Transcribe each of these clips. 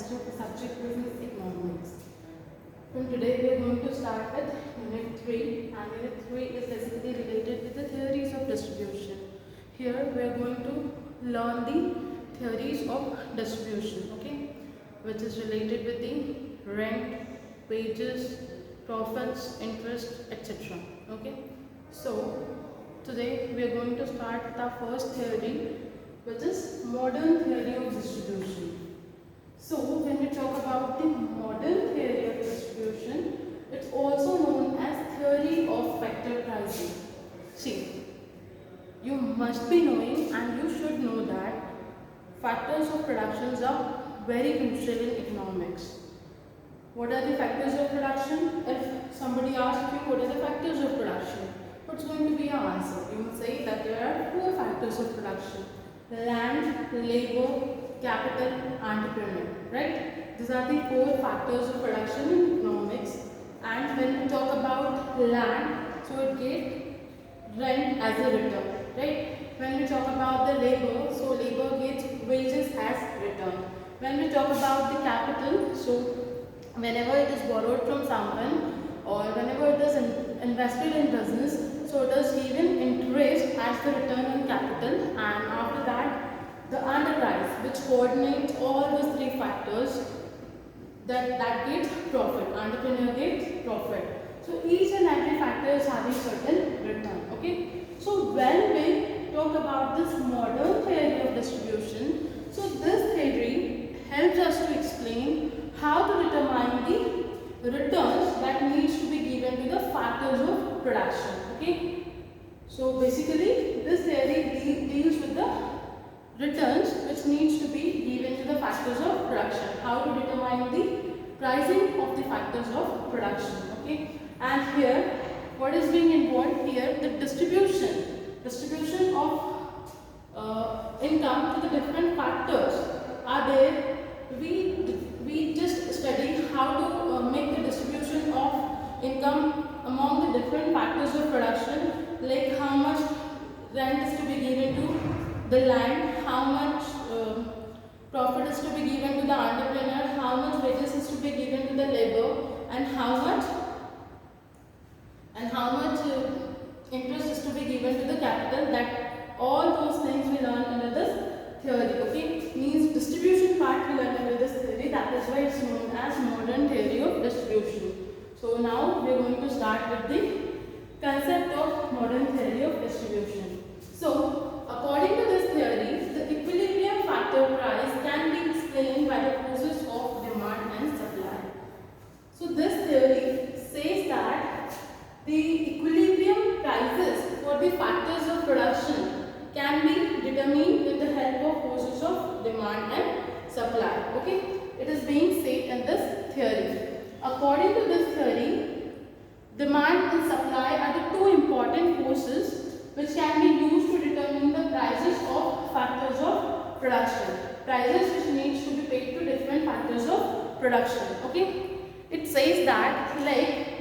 semester for subject business economics. From today we are going to start with unit 3, and unit 3 is basically related with the theories of distribution. Here we are going to learn the theories of distribution, okay, which is related with the rent, wages, profits, interest, etc. Okay, so today we are going to start with our first theory, which is modern theory of distribution. So when we talk about the modern theory of distribution, it's also known as theory of factor pricing. See, you must be knowing and you should know that factors of productions are very crucial in economics. What are the factors of production? If somebody asks you what are the factors of production, what's going to be your answer? You will say that there are 4 factors of production: land, labor, capital, entrepreneur, right? These are the 4 factors of production in economics. And when we talk about land, so it gets rent as a return, right? When we talk about the labor, so labor gets wages as return. When we talk about the capital, so whenever it is borrowed from someone or whenever it is invested in business, so it is given interest as the return on capital. And after that, the enterprise, which coordinates all those 3 factors, that gets profit. Entrepreneur gets profit. So each and every factor is having certain return. Okay. So when we talk about this modern theory of distribution, so this theory helps us to explain how to determine the returns that needs to be given to the factors of production. Okay. So basically, this theory deals with the returns which needs to be given to the factors of production. How to determine the pricing of the factors of production. Okay. And here, what is being involved here? The distribution of income to the different factors are there. We just studied how to make the distribution of income among the different factors of production, like how much rent is to be given to the land, how much profit is to be given to the entrepreneur, how much wages is to be given to the labor, and how much interest is to be given to the capital. That all those things we learn under this theory. Okay, means distribution part we learn under this theory. That is why it's known as modern theory of distribution. So now we are going to start with the concept of modern theory of distribution. So according to this theory, the equilibrium factor price can be explained by the forces of demand and supply. So this theory says that the equilibrium prices for the factors of production can be determined with the help of forces of demand and supply. Okay, it is being said in this theory. According to this theory, demand and supply are the 2 important forces which can be used to determine the prices of factors of production. Prices which needs to be paid to different factors of production. Okay, it says that like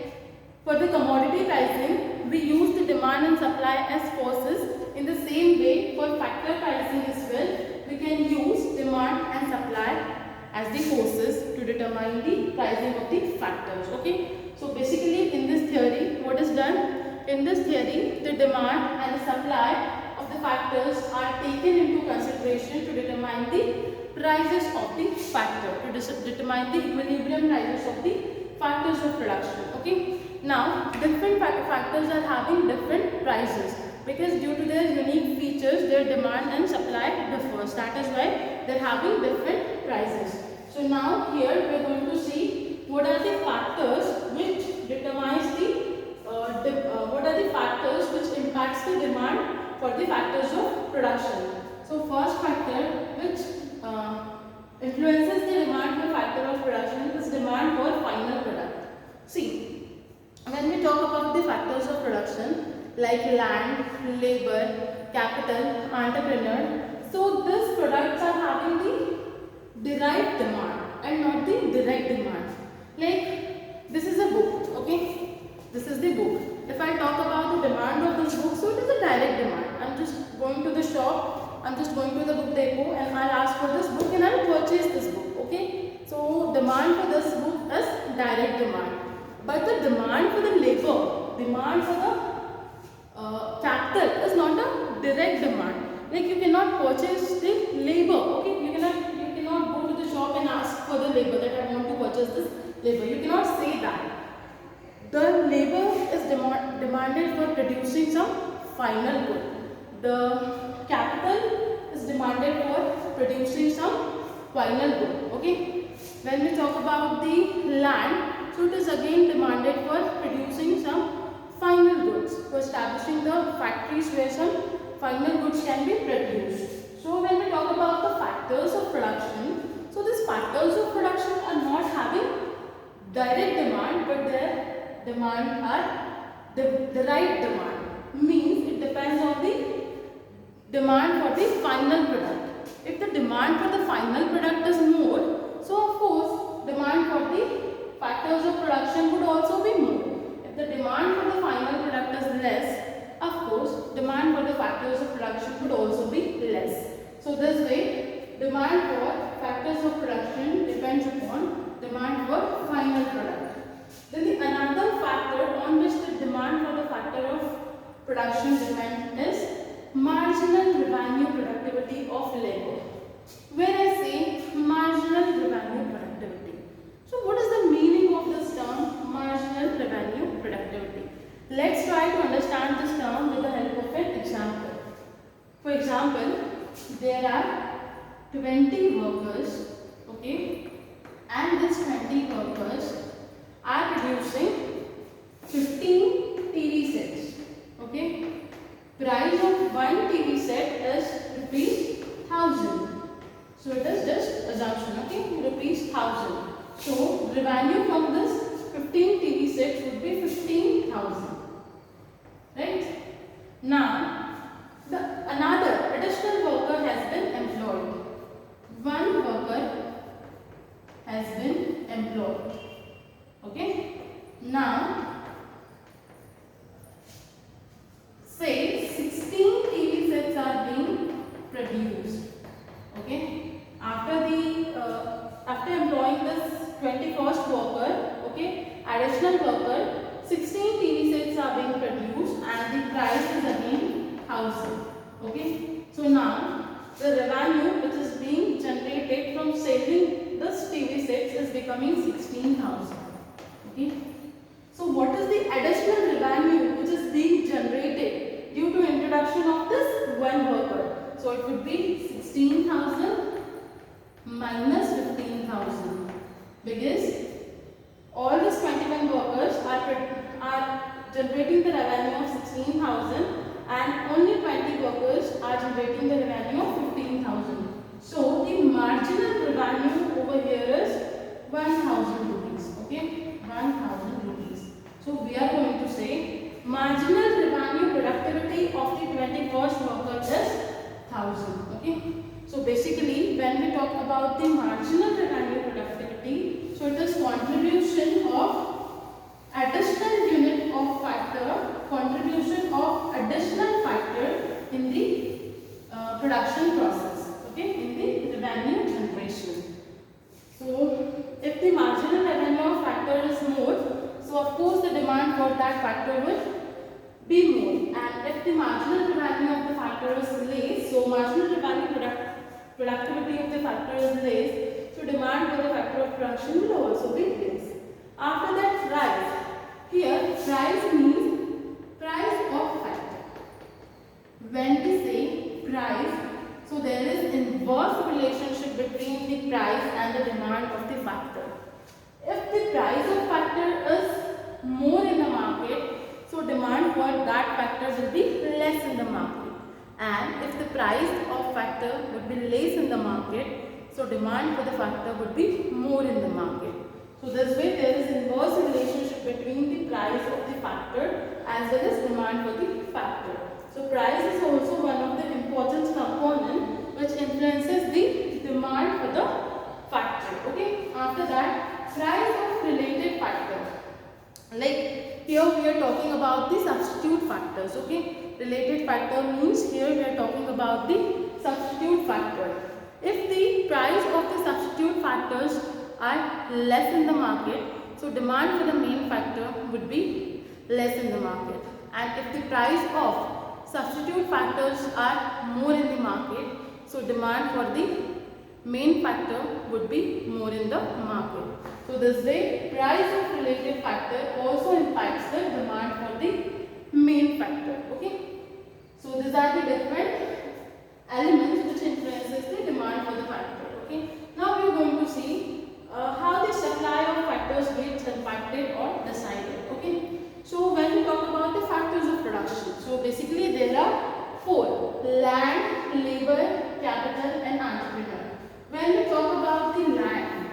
for the commodity pricing, we use the demand and supply as forces. In the same way, for factor pricing as well, we can use demand and supply as the forces to determine the pricing of the factors. Okay, so basically in this theory, what is done? In this theory, the demand and the supply of the factors are taken into consideration to determine the prices of the factor, to determine the equilibrium prices of the factors of production. Okay, now different factors are having different prices because due to their unique features, their demand and supply differs. That is why they are having different prices. So now here we are going to see what are the factors which determines the what are the factors which impacts the demand for the factors of production. So first factor which influences the demand for factor of production is demand for final product. See, when we talk about the factors of production like land, labor, capital, entrepreneur, so these products are having the derived demand and not the direct demand. Like this is a book, okay? This is the book. If I talk about the demand of this book, so it is a direct demand. I'm just going to the shop, I'm just going to the book depot and I'll ask for this book and I'll purchase this book, okay? So demand for this book is direct demand, but the demand for the labor, demand for the capital is not a direct demand. Like you cannot purchase the labor, okay? You cannot go to the shop and ask for the labor that I want to purchase this labor. You cannot say that. The labor is demanded for producing some final good. The capital is demanded for producing some final good, okay? When we talk about the land, so it is again demanded for producing some final goods, for establishing the factories where some final goods can be produced. So when we talk about the factors of production, so these factors of production are not having direct demand, but their demand are the right demand. Means it depends on the demand for the final product. If the demand for the final product is more, so of course demand for the factors of production would also be more. If the demand for the final product is less, of course demand for the factors of production would also be less. So this way, demand for factors of production depends upon demand for final product. Then another factor on which the demand for the factor of production depends is marginal revenue productivity of labor. Where I say marginal revenue productivity. So what is the meaning of this term marginal revenue productivity? Let's try to understand this term with the help of an example. For example, there are 20 workers, okay, and these 20 workers are producing 15 TV sets, okay. Price of one TV set is rupees 1000. So it is just assumption, okay, rupees 1000. So revenue from this 15 TV sets would be 15,000, right? Now, another additional worker has been employed. One worker has been employed, okay? Now, say 16 TV sets are being produced, okay? After employing this 21st worker, okay, additional worker, 16 TV sets are being produced and the price is again 1000, okay? So now the revenue which is being generated from selling this TV sets is becoming 16,000, okay? So what is the additional revenue which is being generated due to introduction of this one worker? So it would be 16,000 minus 15,000, because all these 21 workers are generating the revenue of 16,000 and only 20 workers are generating the revenue of 15,000. So the marginal revenue over here is 1,000 rupees, okay, 1,000 rupees. So we are going to say marginal revenue productivity of the 21st worker is 1,000, okay. So basically when we talk about the marginal revenue productivity, so it is contribution of additional unit of factor, contribution of additional factor in the production process, okay, in the revenue generation. So if the marginal revenue of factor is more, so of course the demand for that factor will be more, and if the marginal revenue of the factor is less, so marginal revenue productivity of the factor is less, so demand for the factor of production will also be less. After that, price. Here price means price of factor. When we say price, so there is inverse relationship between the price and the demand of the factor. If the price of factor is more in the market, so demand for that factor will be less in the market. And if the price of factor would be less in the market, so demand for the factor would be more in the market. So this way there is inverse relationship between the price of the factor as well as demand for the factor. So price is also one of the important component which influences the demand for the factor. Okay. After that, price of related factor. Like here we are talking about the substitute factors. Okay. Related factor means here we are talking about the substitute factor. If the price of the substitute factors are less in the market, so demand for the main factor would be less in the market. And if the price of substitute factors are more in the market, so demand for the main factor would be more in the market. So this way, price of related factor also impacts the demand for the main factor. Okay. So these are the different elements which influences the demand for the factor. Okay. Now we are going to see how the supply of factors gets impacted or decided. Okay. So when we talk about the factors of production, so basically there are 4: land, labor, capital and entrepreneur. When we talk about the land,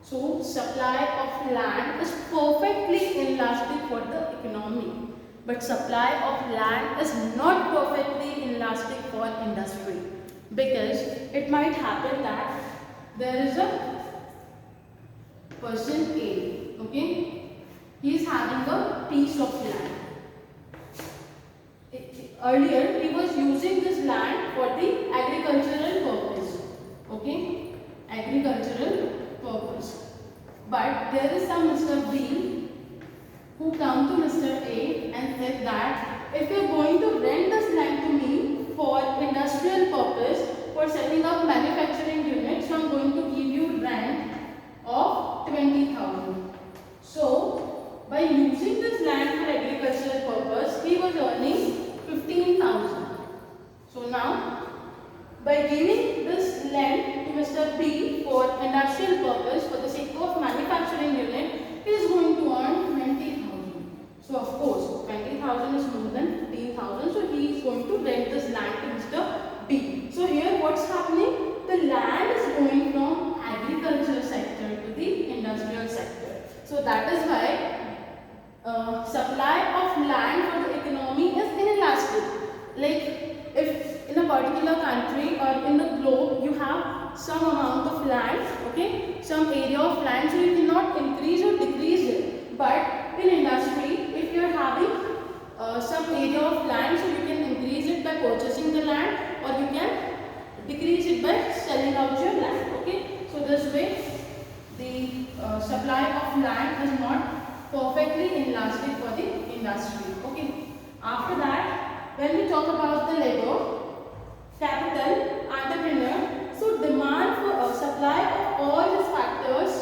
so supply of land is perfectly inelastic for the economy, but supply of land is not perfectly inelastic for industry, because it might happen that there is a person A, okay, he is having a piece of land. Earlier he was using this land for the agricultural purpose, okay, agricultural purpose. But there is some Mr. B who come to Mr. A and said that if you are going to rent this land to me for industrial purpose, for setting up manufacturing units, so I am going to give you rent of 20,000. So by using this land for agricultural purpose, he was earning 15,000. So now by giving this land to Mr. B for industrial purpose, for the sake of manufacturing unit, he is going to earn 20,000. So of course 20,000 is more than 15,000, so he is going to rent this land to Mr. B. So here what's happening? The land is going from agricultural sector to the industrial sector. So that is why supply of land for the economy is inelastic. Like if in a particular country or in the globe you have some amount of land, okay, some area of land, so you cannot increase or decrease it. But in industry, if you are having some area of land, so you can increase it by purchasing the land, or you can decrease it by selling out your land. Okay, so this way the supply of land is not perfectly inelastic for the industry. Okay, after that, when we talk about the labor, capital, entrepreneur, so demand for supply of all these factors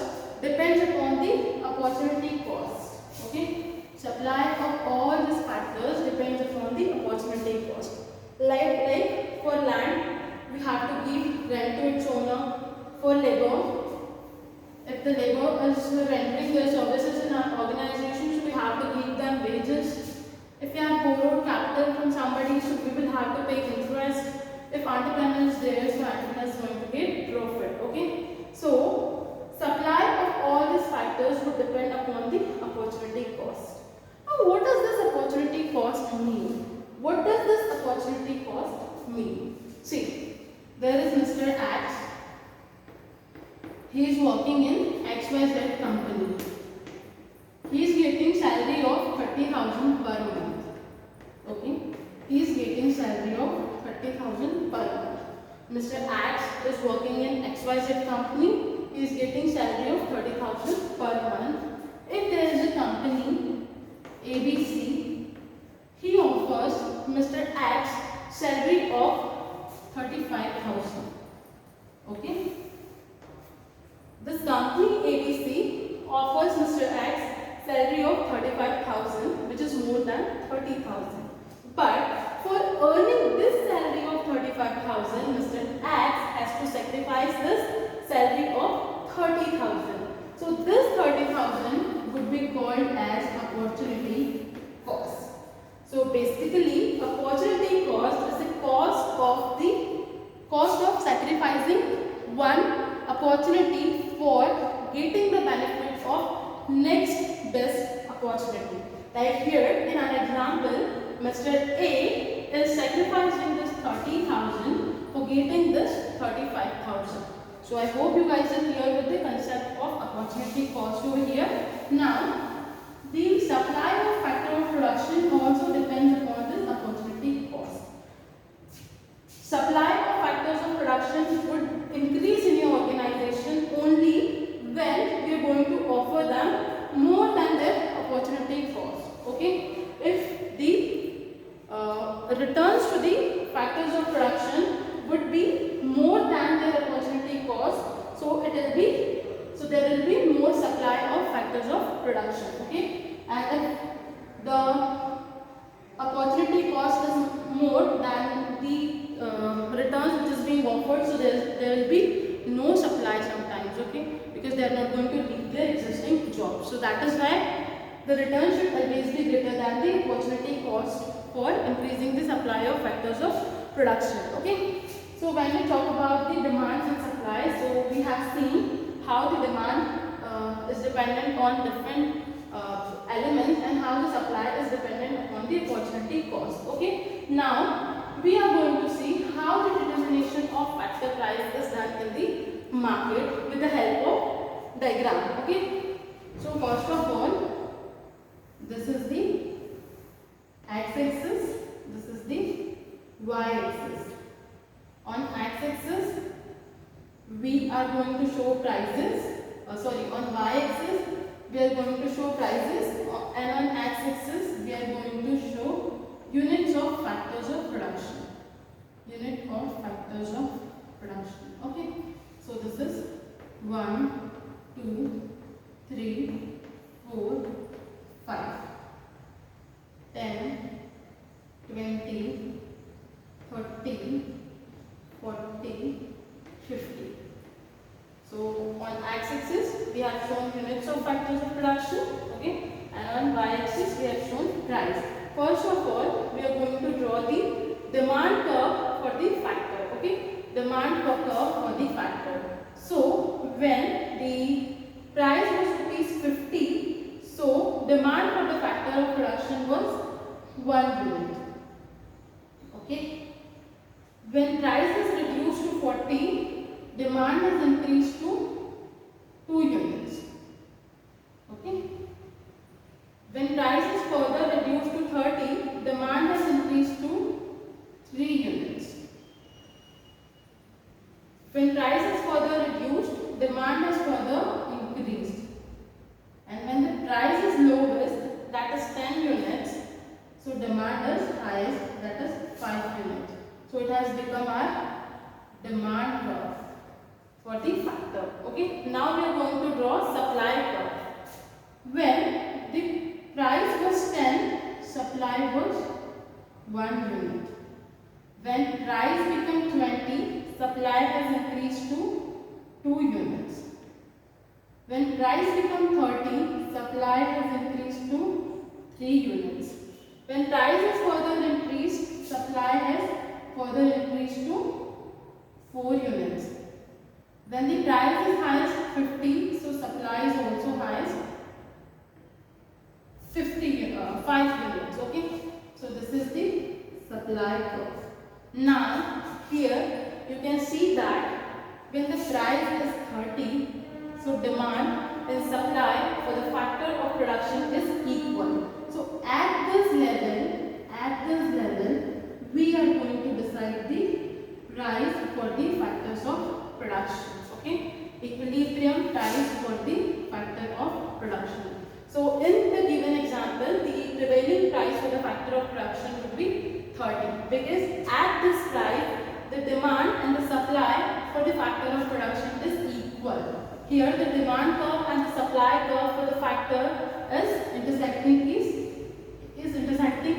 depends upon the opportunity cost. Okay, supply of all these factors depends upon the opportunity cost. Like for land, we have to give rent to its owner. For labor, if the labor is rendering their services in our organization, so we have to give them wages. If we have borrowed capital from somebody, so we will have to pay interest. If entrepreneur is there, so entrepreneur is going to get profit. Okay, so supply of all these factors would depend upon the opportunity cost. Now, what does this opportunity cost mean? What does this opportunity cost mean? See, there is Mr. X. He is working in XYZ company. He is getting salary of 30,000 per month. Okay, he is getting salary of 30,000 per month. Mr. X is working in XYZ company. He is getting salary of 30,000 per month. If there is a company ABC, he offers Mr. X salary of 35,000. Okay, this company ABC offers Mr. X salary of 35,000, which is more than 30,000. But for earning this salary of 35,000, Mr. X has to sacrifice this salary of 30,000. So this 30,000 would be called as opportunity cost. So basically, opportunity cost is the cost of sacrificing one opportunity for getting the benefits of next best opportunity. Like here in our example, Mr. A is sacrificing this 30,000 for getting this 35,000. So I hope you guys are clear with the concept of opportunity cost over here. Now, the supply of factor of production also depends upon this opportunity cost. Supply of factors of production would increase in your organization only when factors of production would be more than their opportunity cost, so there will be more supply of factors of production. Okay, and if the opportunity cost is more than the returns which is being offered, so there will be no supply sometimes. Okay, because they are not going to leave their existing jobs. So that is why the return should always be greater than the opportunity cost for increasing the supply of factors of production. Okay, so when we talk about the demand and supply, so we have seen how the demand is dependent on different elements and how the supply is dependent upon the opportunity cost. Okay, now we are going to see how the determination of factor price is done in the market with the help of diagram. Okay, so first of all, this is the x-axis, this is the y-axis. On x-axis we are going to show prices, on y-axis we are going to show prices, and on x-axis we are going to show units of factors of production. Unit of factors of production. Okay, so this is 1, 2, 3, 4, 5, 10, 20, 30, 40, 50. So on x-axis we have shown units of factors of production, okay, and on y-axis we have shown price. First of all, we are going to draw the demand curve for the factor, okay, demand curve for the factor. So when the price was rupees 50, so demand for the factor of production was 1 unit. Okay, when price is reduced to 40, demand has increased to 2 units. Okay, when price is further reduced to 30, demand has increased to 3 units. When price is further reduced, demand has further increased. And when the price is lowest, that is 10 units, so demand is highest, that is 5 units. So it has become our demand curve for the factor. Okay, now we are going to draw supply curve. When the price was 10, supply was 1 unit. When price became 20, supply has increased to 2 units. When price became 30, supply has increased to 3 units. When price is further increased, supply has further increased to 4 units. When the price is highest 50, so supply is also highest 5 units. Okay, so this is the supply curve. Now here you can see that when the price is 30, so demand and supply for the factor of production is equal. So at this level, we are going to decide the price for the factors of production. Okay, equilibrium price for the factor of production. So in the given example, the prevailing price for the factor of production would be 30, because at this price the demand and the supply for the factor of production is equal. Here the demand curve and the supply curve for the factor is intersecting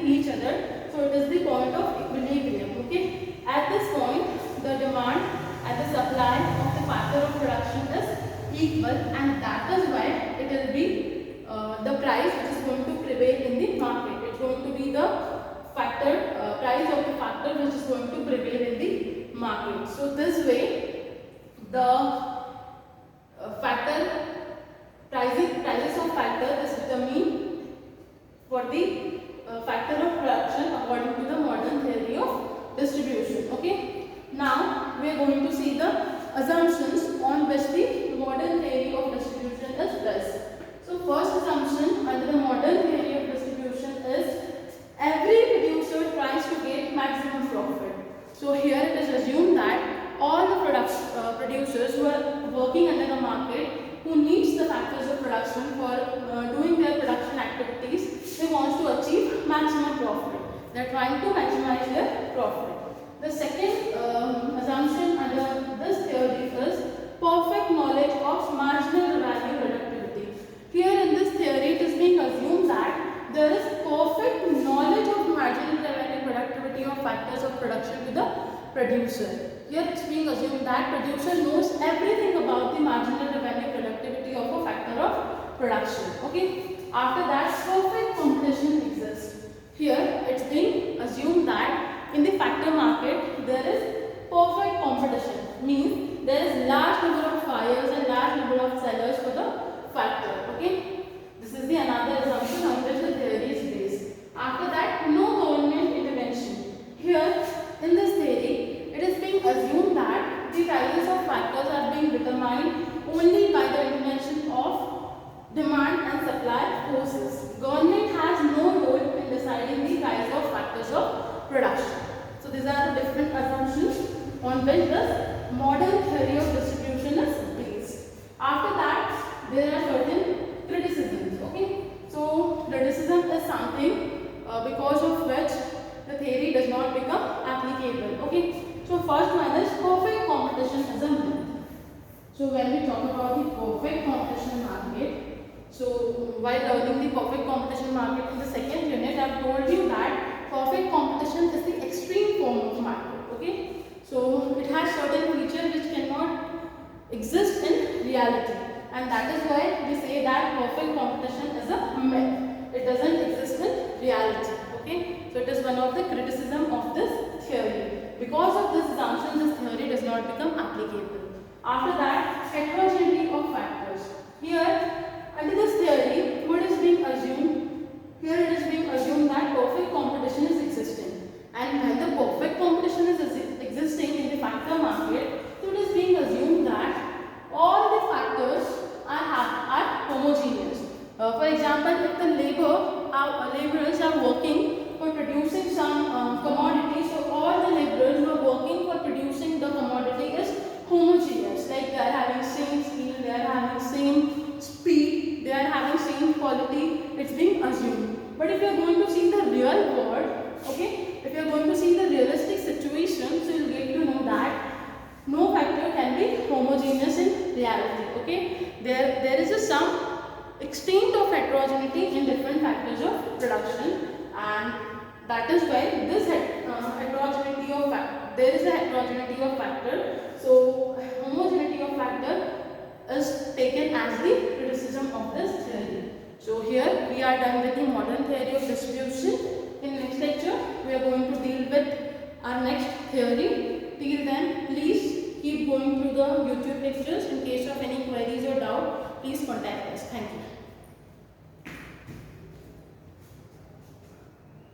each other, so it is the point of equilibrium. Okay, at this point the demand and the supply of the factor of production is equal, and that is why it will be the price which is going to prevail in the market. It's going to be the factor price of the factor which is going to prevail in the market. So this way the prices of factor is determined for the factor of production according to the modern theory of distribution. Okay, now we are going to see the assumptions on which the modern theory of distribution is based. So first assumption under the modern theory of distribution is every producer tries to get maximum profit. So here it is assumed that all the producers who are working under the market, who needs the factors of production for doing their production activities, they want to achieve maximum profit. They are trying to maximize their profit. The second assumption under this theory is perfect knowledge of marginal value productivity. Here in this theory, it is being assumed that there is perfect knowledge of marginal value productivity of factors of production to the producer. Here it's being assumed that producer knows everything about the marginal revenue productivity of a factor of production. Okay. After that, perfect competition exists. Here it's being assumed that in the factor market there is perfect competition. Means there is large number of buyers and large number of sellers for the factor. Okay. This is the another assumption on which the theory is based. After that, no government intervention. Here in this theory, it is being assumed that the prices of factors are being determined only by the intervention of demand and supply forces. Government has no role in deciding the price of factors of production. So these are the different assumptions on which the modern theory of distribution is based. After that, there are certain criticisms. Okay, so criticism is something because of which the theory does not become applicable. Okay, so first one is perfect competition is a myth. So when we talk about the perfect competition market, so while learning the perfect competition market in the second unit, I have told you that perfect competition is the extreme form of market. Okay, so it has certain features which cannot exist in reality, and that is why we say that perfect competition is a myth. It doesn't exist in reality. Okay, so it is one of the criticism of this theory. Because of this assumption, this theory does not become applicable. After that, heterogeneity of factors. Here, under this theory, what is being assumed? Here it is being assumed that perfect competition is existing, and when the perfect competition is existing in the factor market, so it is being assumed that all the factors are homogeneous. For example, if the laborers are working for producing some commodity, so all the laborers who are working for producing the commodity is homogeneous. Like they are having same skill, they are having same speed, they are having same quality. It's being assumed. But if you are going to see the real world, okay, if you are going to see the realistic situation, so you will get to know that no factor can be homogeneous in reality. Okay, there is some extent of heterogeneity in different factors of production, and that is why this heterogeneity of there is a heterogeneity of factor. So homogeneity of factor is taken as the criticism of this theory. So here we are done with the modern theory of distribution. In next lecture we are going to deal with our next theory. Till then, please keep going through the YouTube lectures. In case of any queries or doubt, please contact us. Thank you.